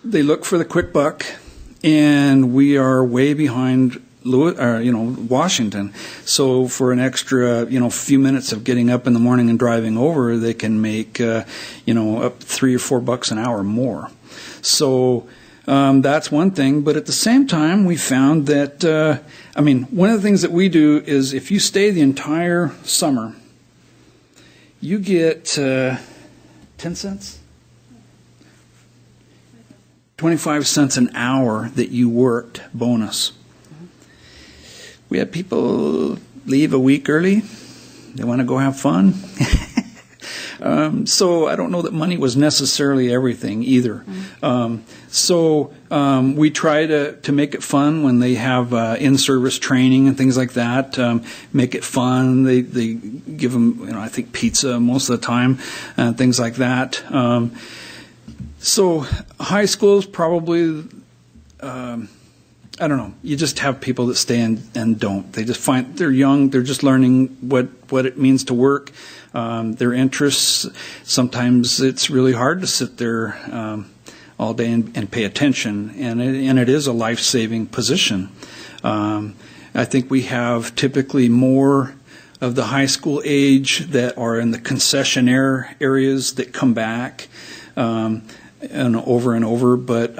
they look for the quick buck, and we are way behind Washington. So for an extra, few minutes of getting up in the morning and driving over, they can make, up $3 or $4 an hour more. So that's one thing. But at the same time, we found that, one of the things that we do is if you stay the entire summer, you get 10 cents? 25 cents an hour that you worked bonus. We had people leave a week early. They want to go have fun. So I don't know that money was necessarily everything either. So we try to make it fun when they have in-service training and things like that. Make it fun. They give them, I think pizza most of the time, and things like that. So high school is probably, I don't know. You just have people that stay and don't. They just find they're young. They're just learning what it means to work. Their interests. Sometimes it's really hard to sit there all day and pay attention. And it is a life-saving position. I think we have typically more of the high school age that are in the concessionaire areas that come back and over. But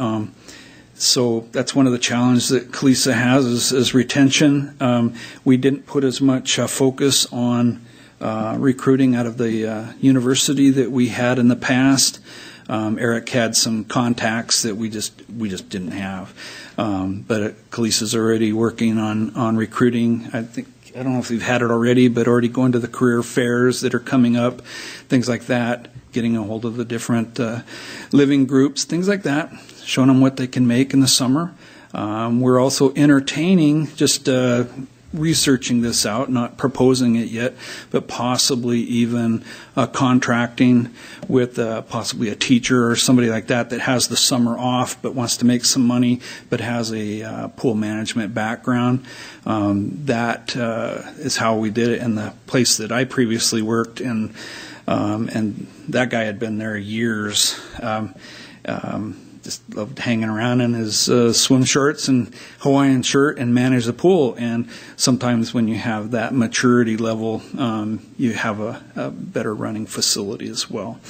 so that's one of the challenges that CALISA has is retention. We didn't put as much focus on recruiting out of the university that we had in the past. Eric had some contacts that we just didn't have. But CALISA's already working on recruiting. I don't know if we've had it already, but already going to the career fairs that are coming up, things like that, getting a hold of the different living groups, things like that, showing them what they can make in the summer. We're also entertaining, just researching this out, not proposing it yet, but possibly even contracting with possibly a teacher or somebody like that has the summer off but wants to make some money but has a pool management background. That is how we did it in the place that I previously worked in, and that guy had been there years. Just loved hanging around in his swim shorts and Hawaiian shirt and manage the pool. And sometimes when you have that maturity level, you have a better running facility as well.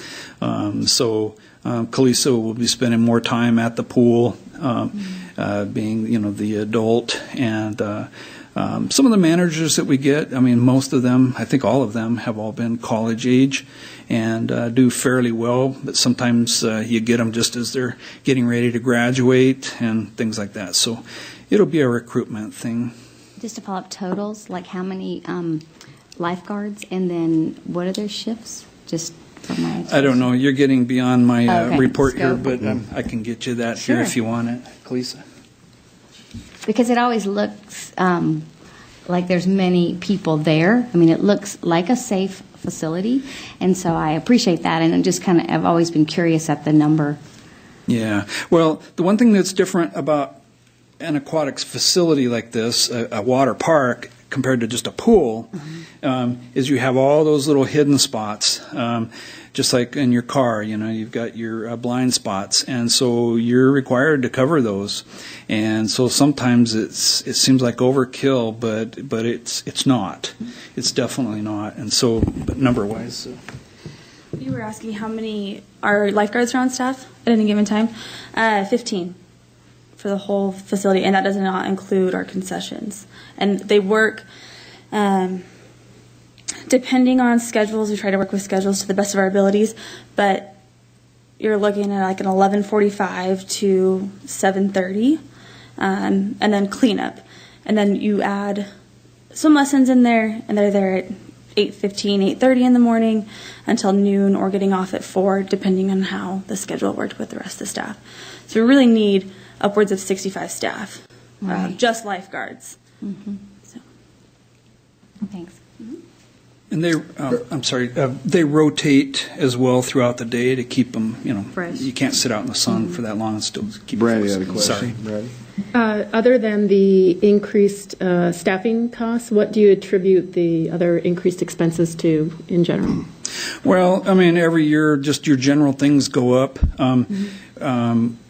So CALISA will be spending more time at the pool, being the adult. And some of the managers that we get, most of them, I think all of them, have all been college age and do fairly well, but sometimes you get them just as they're getting ready to graduate and things like that. So it'll be a recruitment thing. Just to follow up totals, like how many lifeguards, and then what are their shifts? Just for my I don't know. You're getting beyond my report here, but Mm-hmm. I can get you that here if you want it, CALISA. Because it always looks like there's many people there. It looks like a safe facility, and so I appreciate that, and I'm just I've always been curious at the number. Yeah. Well, the one thing that's different about an aquatics facility like this, a water park, compared to just a pool, is you have all those little hidden spots. Just like in your car, you've got your blind spots, and so you're required to cover those. And so sometimes it seems like overkill, but it's not. It's definitely not. And so, but number-wise. So. You were asking how many are lifeguards are on staff at any given time? 15 for the whole facility, and that does not include our concessions. And they work. Depending on schedules, we try to work with schedules to the best of our abilities, but you're looking at like an 11:45 to 7:30, and then cleanup. And then you add some lessons in there, and they're there at 8:15, 8:30 in the morning until noon, or getting off at 4, depending on how the schedule worked with the rest of the staff. So we really need upwards of 65 staff, just lifeguards. Mm-hmm. So, thanks. Mm-hmm. And they rotate as well throughout the day to keep them, fresh. You can't sit out in the sun for that long and still keep Brandy them had a question. Sorry. Brandy? Other than the increased staffing costs, what do you attribute the other increased expenses to in general? Well, every year just your general things go up.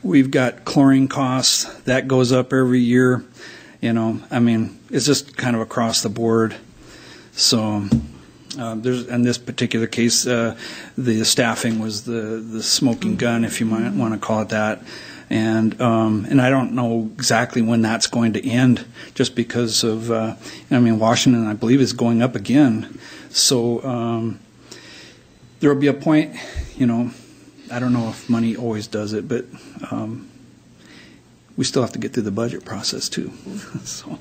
we've got chlorine costs that goes up every year. It's just kind of across the board. So there's, in this particular case, the staffing was the smoking gun, if you might want to call it that. And I don't know exactly when that's going to end, just because of Washington, I believe, is going up again. So there will be a point, I don't know if money always does it, but we still have to get through the budget process too. So.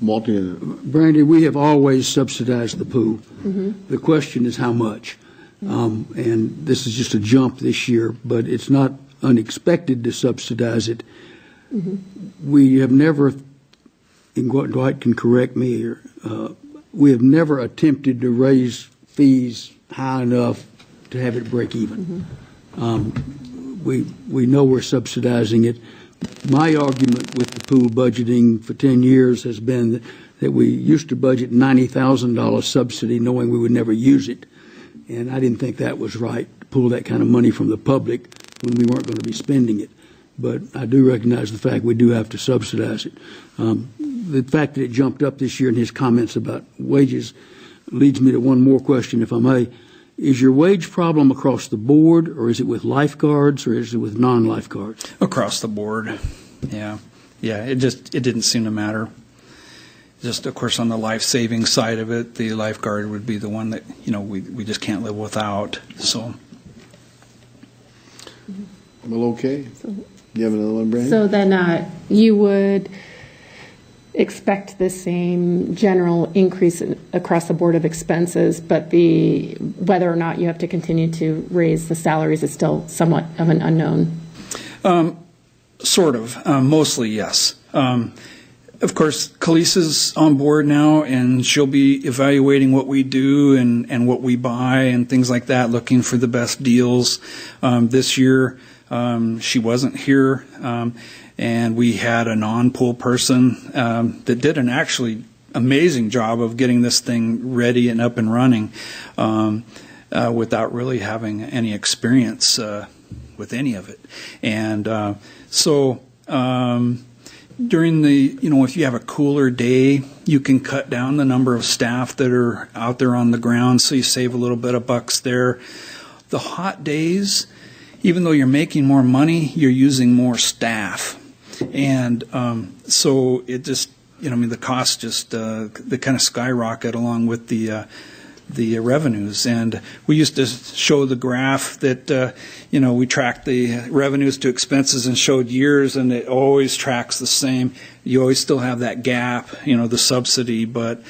Brandy, we have always subsidized the pool. Mm-hmm. The question is how much. And this is just a jump this year, but it's not unexpected to subsidize it. Mm-hmm. We have never, and Dwight can correct me here, we have never attempted to raise fees high enough to have it break even. Mm-hmm. We know we're subsidizing it. My argument with the pool budgeting for 10 years has been that we used to budget $90,000 subsidy knowing we would never use it. And I didn't think that was right, to pull that kind of money from the public when we weren't going to be spending it. But I do recognize the fact we do have to subsidize it. The fact that it jumped up this year in his comments about wages leads me to one more question, if I may. Is your wage problem across the board, or is it with lifeguards, or is it with non-lifeguards? Across the board, yeah. It didn't seem to matter. Just, of course, on the life-saving side of it, the lifeguard would be the one that, we just can't live without, so. Well, okay. You have another one, Brandon? So then you would expect the same general increase across the board of expenses, but whether or not you have to continue to raise the salaries is still somewhat of an unknown. Sort of. Mostly, yes. Of course, Khaleesi's on board now, and she'll be evaluating what we do and what we buy and things like that, looking for the best deals. This year, she wasn't here. And we had a non-pool person that did an actually amazing job of getting this thing ready and up and running without really having any experience with any of it. And so during if you have a cooler day, you can cut down the number of staff that are out there on the ground, so you save a little bit of bucks there. The hot days, even though you're making more money, you're using more staff. And so it just, the costs just they kind of skyrocket along with the revenues. And we used to show the graph that we tracked the revenues to expenses and showed years, and it always tracks the same. You always still have that gap, the subsidy, but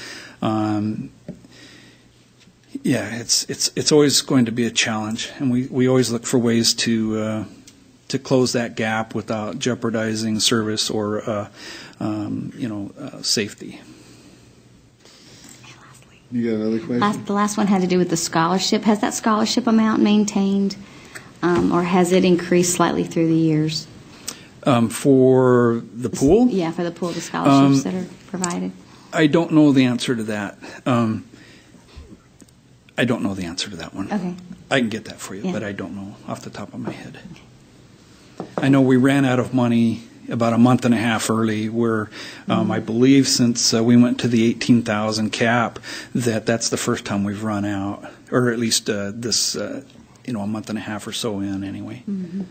it's always going to be a challenge, and we always look for ways to close that gap without jeopardizing service or safety. You got another question? The last one had to do with the scholarship. Has that scholarship amount maintained, or has it increased slightly through the years? For the pool? Yeah, for the pool, the scholarships that are provided. I don't know the answer to that. I don't know the answer to that one. Okay. I can get that for you, but I don't know off the top of my head. I know we ran out of money about a month and a half early, where I believe since we went to the 18,000 cap, that's the first time we've run out, or at least this, a month and a half or so in anyway. Mm-hmm.